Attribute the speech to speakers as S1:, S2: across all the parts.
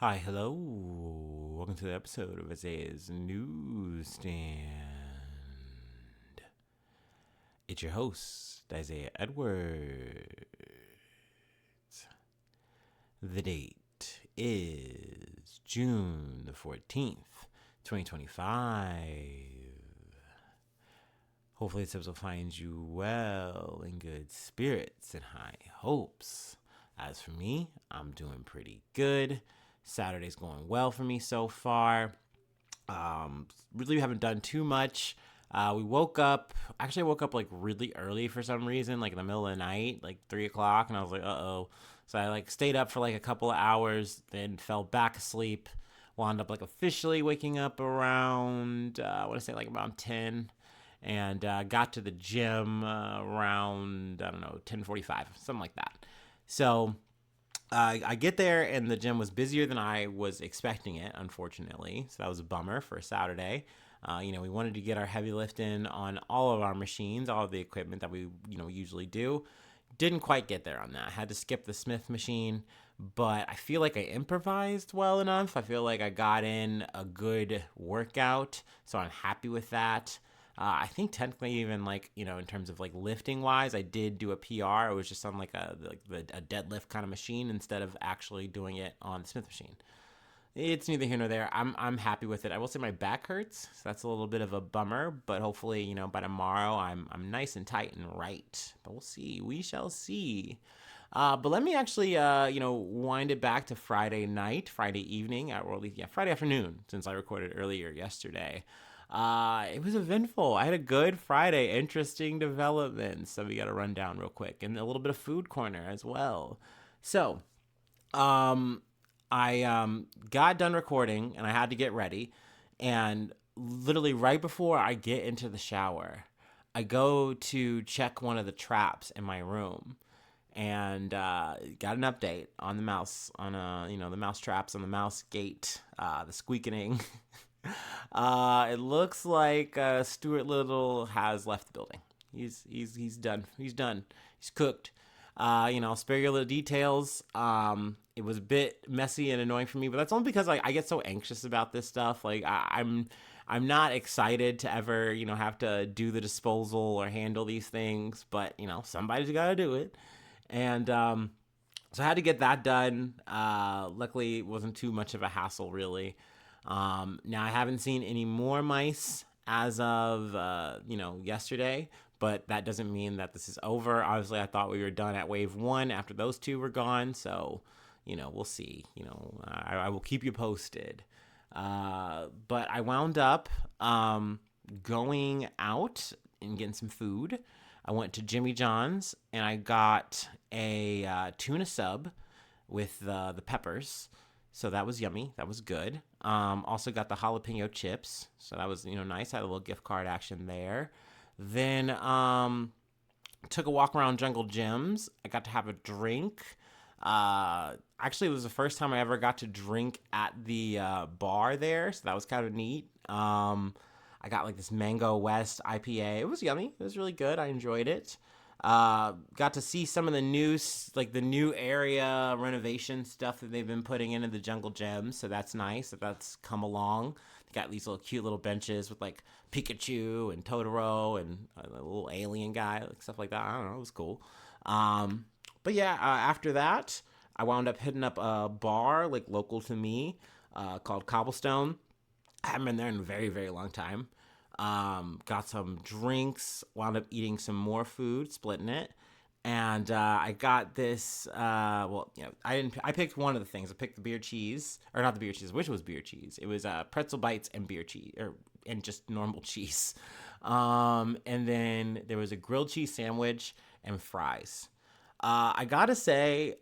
S1: Hi, hello. Welcome to the episode of Isaiah's Newsstand. It's your host, Isaiah Edwards. The date is June the 14th, 2025. Hopefully, this episode finds you well, in good spirits, and high hopes. As for me, I'm doing pretty good. Saturday's going well for me so far. Really haven't done too much. We woke up. Actually, I woke up like really early for some reason, like in the middle of the night, like 3 o'clock, and I was like, "Uh-oh." So I like stayed up for like a couple of hours, then fell back asleep. Wound up like officially waking up around I want to say like around 10, and got to the gym around I don't know 10:45, something like that. So I get there and the gym was busier than I was expecting it, unfortunately. So that was a bummer for a Saturday. We wanted to get our heavy lift in on all of our machines, all of the equipment that we, usually do. Didn't quite get there on that. I had to skip the Smith machine, but I feel like I improvised well enough. I feel like I got in a good workout, so I'm happy with that. I think technically, even like in terms of like lifting wise, I did do a PR. It was just on like a deadlift kind of machine instead of actually doing it on the Smith machine. It's neither here nor there. I'm happy with it. I will say my back hurts, so that's a little bit of a bummer. But hopefully, by tomorrow, I'm nice and tight and right. But we'll see. We shall see. But let me actually, wind it back to Friday night, Friday evening, or at least, yeah, Friday afternoon, since I recorded earlier yesterday. It was eventful. I had a good Friday, interesting developments that we got to run down real quick, and a little bit of food corner as well. So, um, I got done recording, and I had to get ready, and literally right before I get into the shower, I go to check one of the traps in my room and got an update on the mouse, on the mouse traps on the mouse gate, the squeaking. It looks like Stuart Little has left the building. He's done. He's done. He's cooked. I'll spare you little details. It was a bit messy and annoying for me, but that's only because I get so anxious about this stuff. Like I'm not excited to ever have to do the disposal or handle these things, but somebody's got to do it, and so I had to get that done. Luckily, it wasn't too much of a hassle, really. Now I haven't seen any more mice as of yesterday, but that doesn't mean that this is over. Obviously, I thought we were done at wave one after those two were gone. So we'll see. I will keep you posted. But I wound up going out and getting some food. I went to Jimmy John's and I got a tuna sub with the peppers. So that was yummy. That was good. Also got the jalapeno chips. So that was, nice. I had a little gift card action there. Then took a walk around Jungle Gyms. I got to have a drink. Actually, it was the first time I ever got to drink at the bar there. So that was kind of neat. I got like this Mango West IPA. It was yummy. It was really good. I enjoyed it. Got to see some of the new, like the new area renovation stuff that they've been putting into the Jungle Gems. So that's nice that's come along. They got these little cute little benches with like Pikachu and Totoro and a little alien guy, like stuff like that. I don't know. It was cool. But yeah, after that, I wound up hitting up a bar like local to me called Cobblestone. I haven't been there in a very, very long time. Got some drinks, wound up eating some more food, splitting it. And I got this. I picked one of the things. I picked the beer cheese, or not the beer cheese. I wish it was beer cheese. It was pretzel bites and beer cheese, and just normal cheese. And then there was a grilled cheese sandwich and fries. I gotta say,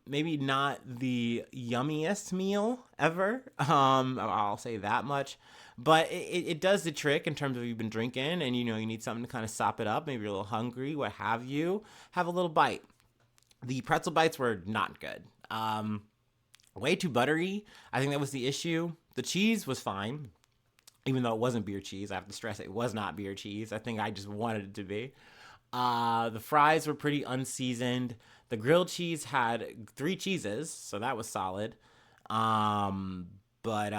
S1: maybe not the yummiest meal ever. I'll say that much. But it does the trick in terms of you've been drinking and you need something to kind of sop it up. Maybe you're a little hungry, what have you. Have a little bite. The pretzel bites were not good. Way too buttery. I think that was the issue. The cheese was fine, even though it wasn't beer cheese. I have to stress it was not beer cheese. I think I just wanted it to be. The fries were pretty unseasoned. The grilled cheese had 3 cheeses, so that was solid. Um, but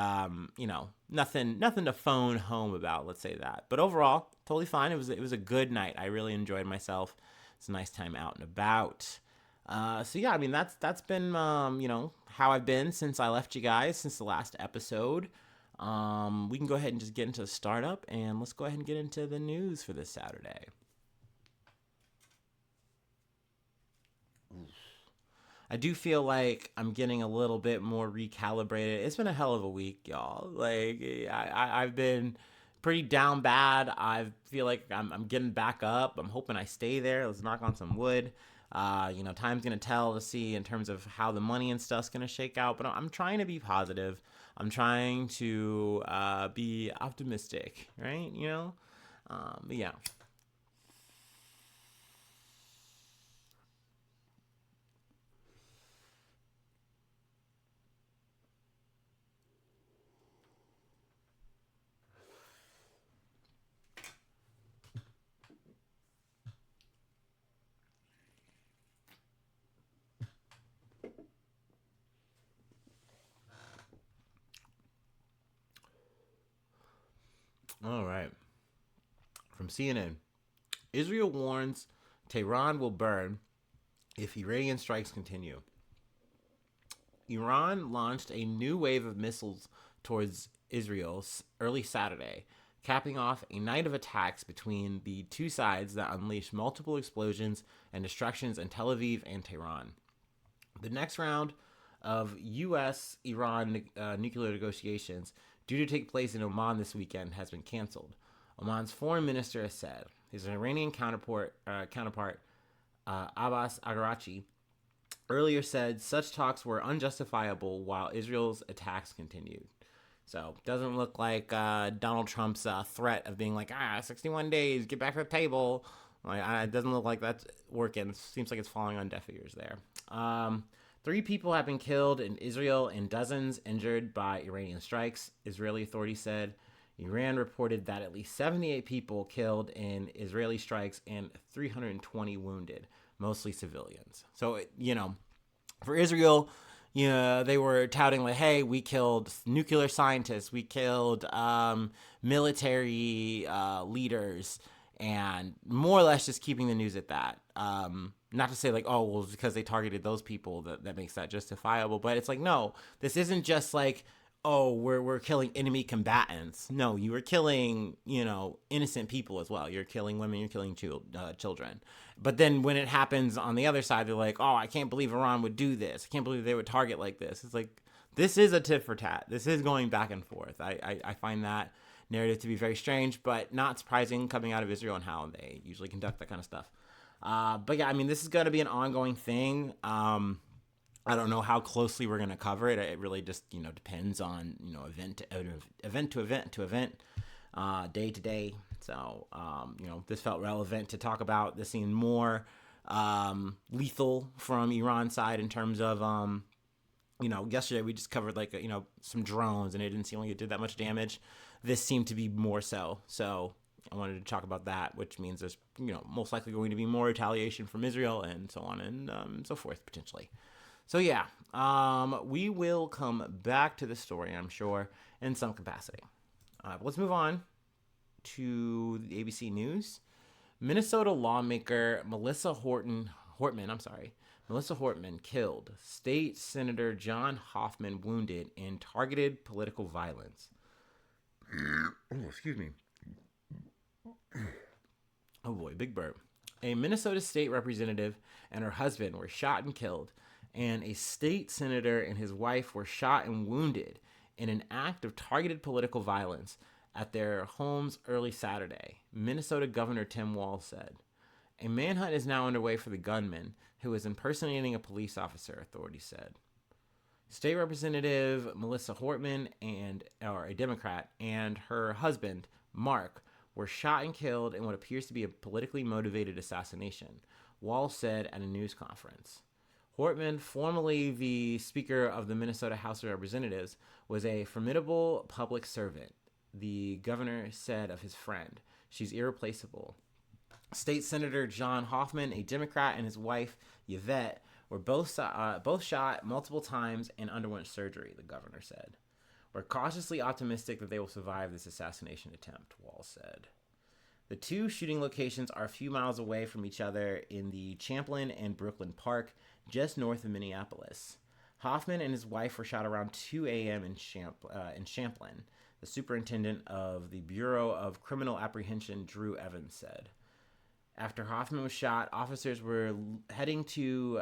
S1: nothing to phone home about. Let's say that. But overall, totally fine. It was a good night. I really enjoyed myself. It's a nice time out and about. So yeah, I mean that's been how I've been since I left you guys since the last episode. We can go ahead and just get into the startup, and let's go ahead and get into the news for this Saturday. I do feel like I'm getting a little bit more recalibrated. It's been a hell of a week, y'all. Like I've been pretty down bad. I feel like I'm getting back up. I'm hoping I stay there. Let's knock on some wood. Time's gonna tell to see in terms of how the money and stuff's gonna shake out. But I'm trying to be positive. I'm trying to be optimistic, right? But yeah. All right. From CNN, Israel warns Tehran will burn if Iranian strikes continue. Iran launched a new wave of missiles towards Israel early Saturday, capping off a night of attacks between the two sides that unleashed multiple explosions and destructions in Tel Aviv and Tehran. The next round of U.S. Iran nuclear negotiations, due to take place in Oman this weekend, has been canceled. Oman's foreign minister has said his Iranian counterpart Abbas Agarachi earlier said such talks were unjustifiable while Israel's attacks continued. So doesn't look like Donald Trump's threat of being like 61 days, get back to the table. It doesn't look like that's working. It seems like it's falling on deaf ears there. 3 people have been killed in Israel and dozens injured by Iranian strikes, Israeli authorities said. Iran reported that at least 78 people killed in Israeli strikes and 320 wounded, mostly civilians. So, for Israel, they were touting like, hey, we killed nuclear scientists, we killed military leaders, and more or less just keeping the news at that. Not to say like, oh, well, because they targeted those people that makes that justifiable, but it's like, no, this isn't just like, oh, we're killing enemy combatants. No, you were killing, innocent people as well. You're killing women, you're killing children. But then when it happens on the other side, they're like, oh, I can't believe Iran would do this. I can't believe they would target like this. It's like, this is a tit for tat. This is going back and forth. I find that narrative to be very strange, but not surprising coming out of Israel and how they usually conduct that kind of stuff. But yeah, I mean, this is going to be an ongoing thing. I don't know how closely we're going to cover it. It really just, depends on, event to event, day to day. So, this felt relevant to talk about. This seemed more lethal from Iran's side in terms of, yesterday we just covered like, some drones and it didn't seem like it did that much damage. This seemed to be more so. So I wanted to talk about that, which means there's, most likely going to be more retaliation from Israel and so on and so forth potentially. So yeah, we will come back to the story, I'm sure, in some capacity. But let's move on to the ABC News. Minnesota lawmaker Hortman killed. State Senator John Hoffman wounded in targeted political violence. Oh, excuse me. Oh boy, big burp. A Minnesota state representative and her husband were shot and killed, and a state senator and his wife were shot and wounded in an act of targeted political violence at their homes early Saturday, Minnesota Governor Tim Walz said. A manhunt is now underway for the gunman, who is impersonating a police officer, authorities said. State Representative Melissa Hortman, a Democrat, and her husband, Mark, were shot and killed in what appears to be a politically motivated assassination, Walz said at a news conference. Hortman, formerly the Speaker of the Minnesota House of Representatives, was a formidable public servant, the governor said of his friend. She's irreplaceable. State Senator John Hoffman, a Democrat, and his wife, Yvette, both shot multiple times and underwent surgery, the governor said. We're cautiously optimistic that they will survive this assassination attempt, Walls said. The two shooting locations are a few miles away from each other in the Champlain and Brooklyn Park, just north of Minneapolis. Hoffman and his wife were shot around 2 a.m. in Champlain, the superintendent of the Bureau of Criminal Apprehension, Drew Evans, said. After Hoffman was shot, officers were heading to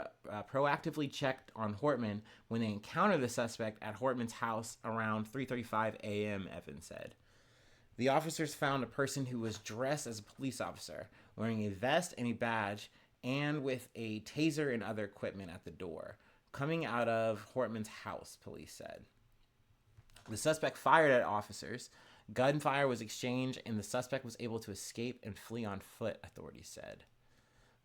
S1: proactively check on Hortman when they encountered the suspect at Hortman's house around 3:35 a.m., Evans said. The officers found a person who was dressed as a police officer, wearing a vest and a badge, and with a taser and other equipment at the door, coming out of Hortman's house, police said. The suspect fired at officers. Gunfire was exchanged, and the suspect was able to escape and flee on foot, authorities said.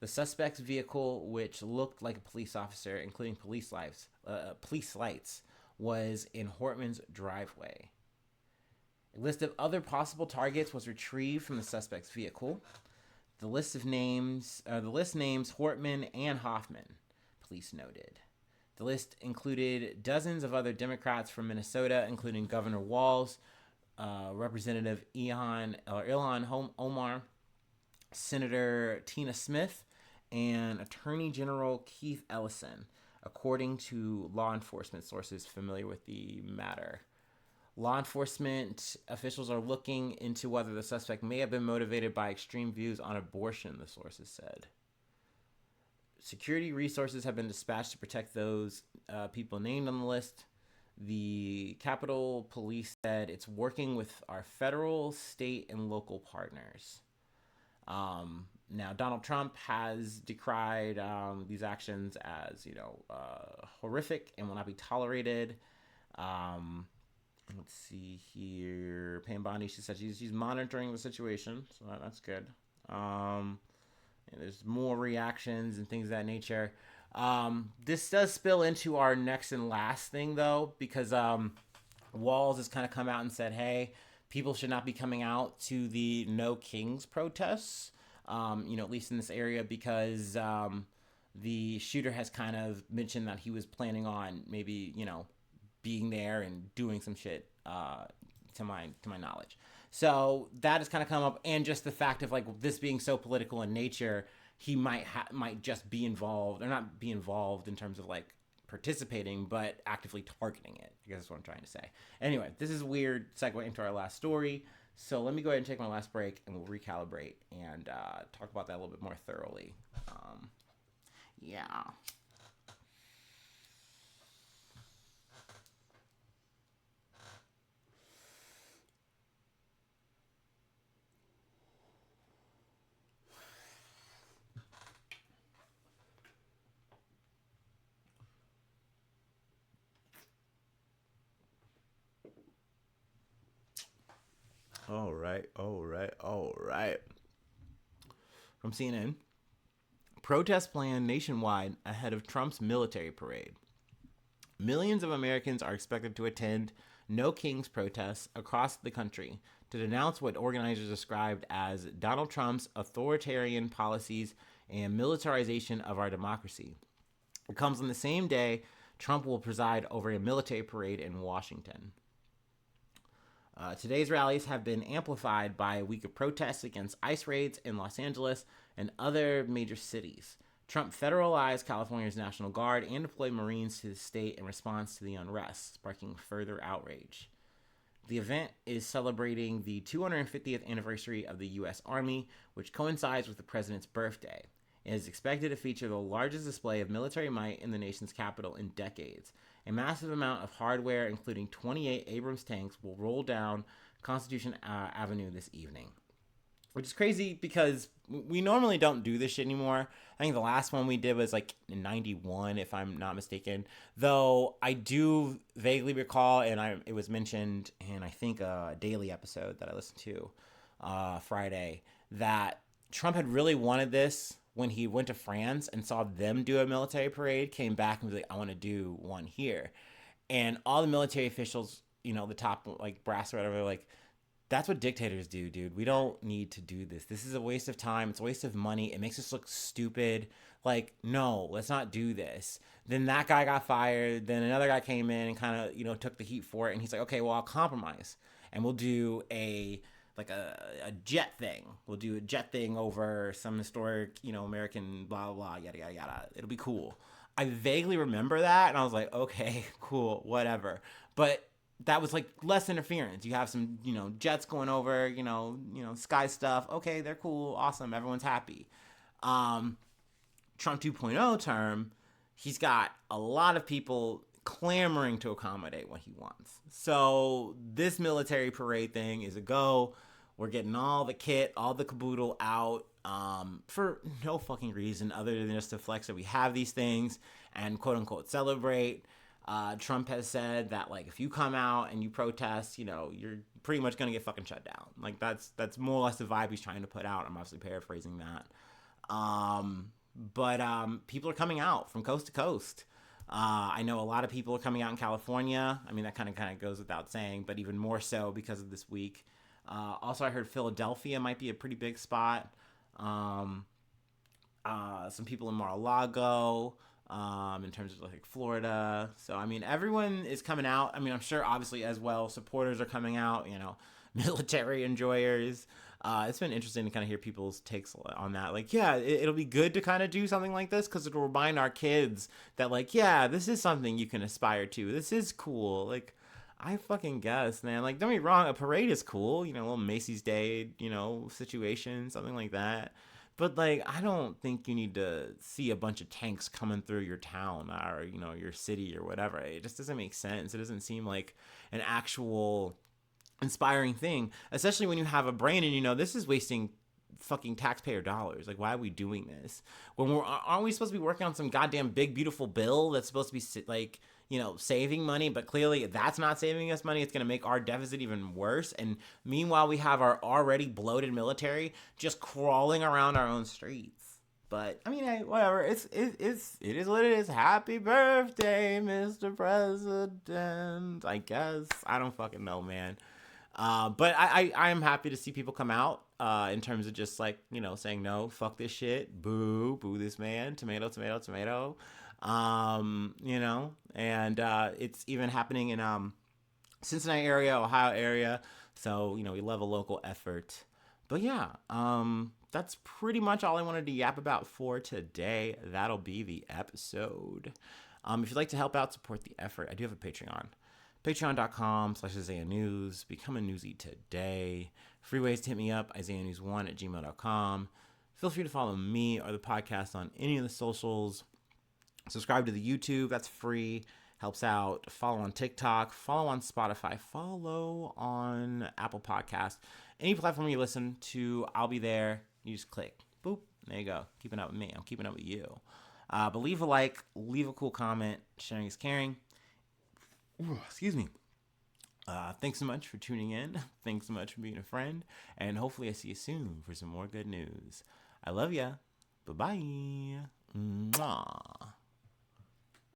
S1: The suspect's vehicle, which looked like a police officer, including police lights, was in Hortman's driveway. A list of other possible targets was retrieved from the suspect's vehicle. The list names Hortman and Hoffman, police noted. The list included dozens of other Democrats from Minnesota, including Governor Walz, Representative Ilhan Omar, Senator Tina Smith, and Attorney General Keith Ellison, according to law enforcement sources familiar with the matter. Law enforcement officials are looking into whether the suspect may have been motivated by extreme views on abortion, the sources said. Security resources have been dispatched to protect those people named on the list. The Capitol Police said it's working with our federal, state, and local partners. Now, Donald Trump has decried these actions as, horrific and will not be tolerated. Let's see here. Pam Bondi, she said she's monitoring the situation, so that's good. And there's more reactions and things of that nature. This does spill into our next and last thing, though, because Walz has kind of come out and said, hey, people should not be coming out to the No Kings protests, at least in this area, because the shooter has kind of mentioned that he was planning on maybe, being there and doing some shit, to my knowledge. So that has kind of come up, and just the fact of like this being so political in nature, he might just be involved, or not be involved in terms of like participating, but actively targeting it. I guess that's what I'm trying to say. Anyway, this is a weird segue into our last story. So let me go ahead and take my last break, and we'll recalibrate and talk about that a little bit more thoroughly. Yeah. All right. From CNN, protests planned nationwide ahead of Trump's military parade. Millions of Americans are expected to attend No Kings protests across the country to denounce what organizers described as Donald Trump's authoritarian policies and militarization of our democracy. It comes on the same day Trump will preside over a military parade in Washington. Today's rallies have been amplified by a week of protests against ICE raids in Los Angeles and other major cities. Trump federalized California's National Guard and deployed Marines to the state in response to the unrest, sparking further outrage. The event is celebrating the 250th anniversary of the U.S. Army, which coincides with the president's birthday. It is expected to feature the largest display of military might in the nation's capital in decades. A massive amount of hardware, including 28 Abrams tanks, will roll down Constitution Avenue this evening. Which is crazy because we normally don't do this shit anymore. I think the last one we did was like in 91, if I'm not mistaken. Though I do vaguely recall, and it was mentioned in, I think, a daily episode that I listened to Friday, that Trump had really wanted this when he went to France and saw them do a military parade, came back and was like, I want to do one here. And all the military officials, the top like brass or whatever, like, that's what dictators do, dude. We don't need to do this. This is a waste of time. It's a waste of money. It makes us look stupid. Like, no, let's not do this. Then that guy got fired. Then another guy came in and kind of, took the heat for it. And he's like, okay, well, I'll compromise. And we'll do a jet thing. We'll do a jet thing over some historic, American blah, blah, blah, yada, yada, yada. It'll be cool. I vaguely remember that. And I was like, okay, cool, whatever. But that was like less interference. You have some, jets going over, sky stuff. Okay, they're cool, awesome, everyone's happy. Trump 2.0 term, he's got a lot of people clamoring to accommodate what he wants. So this military parade thing is a go. We're getting all the kit, all the caboodle out for no fucking reason other than just to flex that we have these things and quote unquote celebrate. Trump has said that like if you come out and you protest, you're pretty much gonna get fucking shut down. Like that's more or less the vibe he's trying to put out. I'm obviously paraphrasing that. But people are coming out from coast to coast. I know a lot of people are coming out in California. I mean, that kind of goes without saying, but even more so because of this week. Also, I heard Philadelphia might be a pretty big spot. Some people in Mar-a-Lago, in terms of like Florida. So, I mean, everyone is coming out. I mean, I'm sure obviously as well, supporters are coming out, military enjoyers. It's been interesting to kind of hear people's takes on that. Like, yeah, it'll be good to kind of do something like this because it'll remind our kids that, like, yeah, this is something you can aspire to. This is cool. Like, I fucking guess, man. Like, don't get me wrong, a parade is cool. A little Macy's Day, situation, something like that. But, like, I don't think you need to see a bunch of tanks coming through your town or, your city or whatever. It just doesn't make sense. It doesn't seem like an actual inspiring thing, especially when you have a brain and this is wasting fucking taxpayer dollars. Like, why are we doing this when aren't we supposed to be working on some goddamn big beautiful bill that's supposed to be like saving money? But clearly that's not saving us money. It's going to make our deficit even worse. And meanwhile we have our already bloated military just crawling around our own streets. But I mean, hey, whatever. It is what it is. Happy birthday, Mr. President. I guess I don't fucking know, man. But I am happy to see people come out in terms of just like, saying no, fuck this shit, boo this man, tomato, tomato, tomato. And it's even happening in Cincinnati area, Ohio area. So, we love a local effort. But yeah, that's pretty much all I wanted to yap about for today. That'll be the episode. If you'd like to help out, support the effort, I do have a Patreon. Patreon.com/Isaiah News. Become a newsie today. Free ways to hit me up, IsaiahNews1@gmail.com. Feel free to follow me or the podcast on any of the socials. Subscribe to the YouTube. That's free. Helps out. Follow on TikTok. Follow on Spotify. Follow on Apple Podcasts. Any platform you listen to, I'll be there. You just click. Boop. There you go. Keeping up with me. I'm keeping up with you. But leave a like. Leave a cool comment. Sharing is caring. Ooh, excuse me. Thanks so much for tuning in. Thanks so much for being a friend. And hopefully I see you soon for some more good news. I love ya. Bye-bye. Mwah.